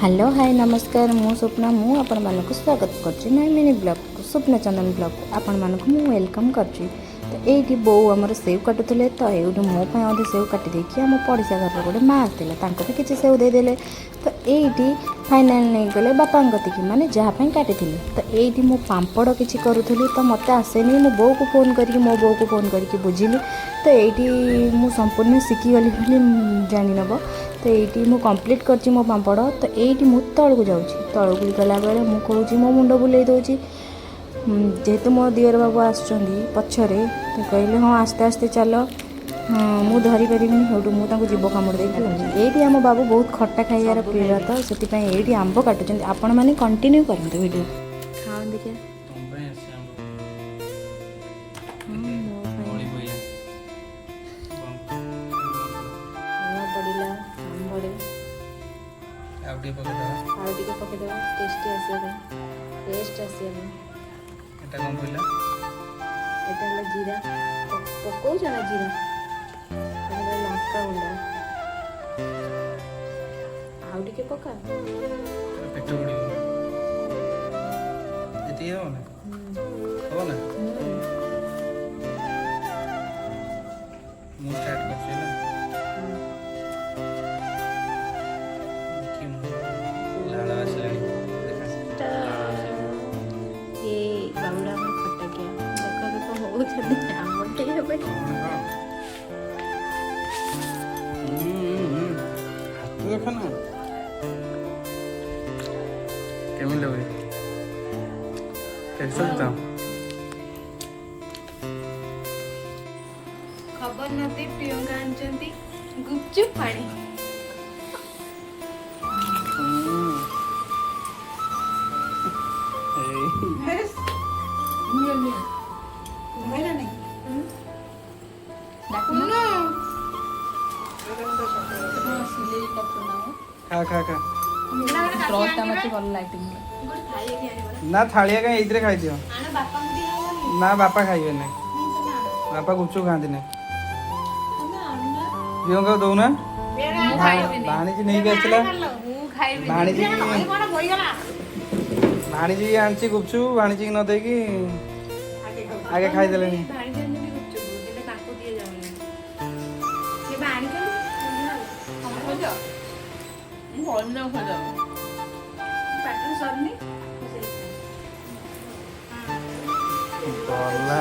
Hello hi नमस्कार मु स्वप्ना मु आपण मानक स्वागत करछि नय मिनी ब्लॉग स्वप्ना चंदन ब्लॉग आपण मानक मु वेलकम करछि। तो ये बो आमर सेव काटुले तो ये मो अधे सेव काटी देखिए आम पड़ोसा घर गोटे माँ आसाला भी किसी सेव देदेले। तो ये फाइनाल नहीं गले बापा कतिकी माने जहाँपाई काटी तो ये मु पापड़ किसी करूली तो मत आसेनी मो बो को फोन करके मो बो को फोन करके बुझिली। तो ये मु संपूर्ण शिखीगली जानी नब। तो ये मु कंप्लीट कर मो पापड़। तो ये मु तलू जाऊँगी तलू गला बेले मु कहूँ मो मुंड बुले दूसरी जेहेतु मो दियर बाबू आसछरे तो कहले हाँ आस्ते आस्ते चल मु धरी पारिनी सेठू मुझे जीव कामुड़ देती। ये आम बाबू बहुत खट्टा खाइबार प्रिय तो से ये आंब काटुं आपण मैंने कंटिन्यू करते वीडियो खाओ देखिए। टेस्ट आसा एटा कौन बोला एटा हला जीरा पकाउ ना जीरा एटा लंका गुंडा आउ टिके पका पेट बुड़ी एती हो ना मु स्टार्ट कर छी ना देखि मु लाला आसलानी देखा ये बाबूड़ा में खट्टा क्या देखो देखो हो छदे आमटे हेबे हाथ देखो ना केमिन लगे कैसे लगता खबर नती प्रियंका आंचंती गुपचुप पानी खा खा खा ड्रॉटा मते भल लाइटिंग ना थालिया का इधर खाई दियो ना बापा खाइबे ना बापा गुपचुप खाती ना प्रियंका दो ना भाणीजी नहीं के आसला भाणीजी आंची गुपचुप भाणीजी की न देकी आगे खाई देले नहीं बोला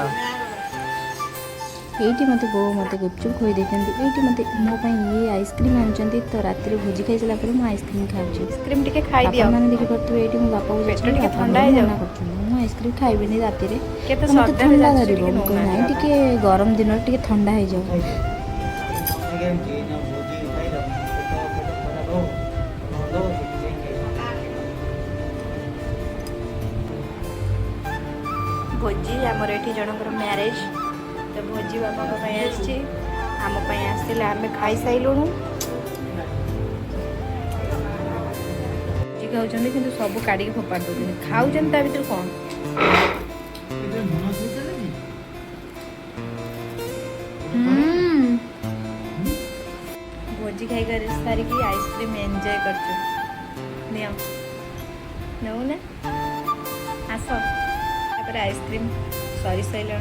ये मत बो मत गुपचुप खोई देते मत मो ये आइसक्रीम आनी तो रात भोजी खाई सारा पर आइसक्रीम खाऊँ आइसक्रीम टिके खाई दियो मैंने देखी पारे ये मो बापा पेट टिके ठंडा हो जाऊ मुझे आइसक्रीम खाइबेनी रात केते मत सदा ठंडा धरब ना टिके गरम दिन टिके ठंडा हो जाऊ भोजी आमर एठी जनकर मैरिज तो भोजी बाबा आम आसते आम खाई सारूँ भोजी खाऊँ कि सब काढ़ फोपाड़ दौरान खाऊँ ता भर कौन भोजी खाई सारिकी आइसक्रीम एंजॉय कर ना आस आइसक्रीम सरी सारे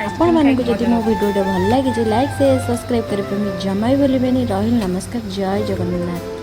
आपण मानक जदि मो वीडियो भल लगी लाइक शेयर सब्सक्राइब करे जमा भी भूलें। रही नमस्कार जय जगन्नाथ।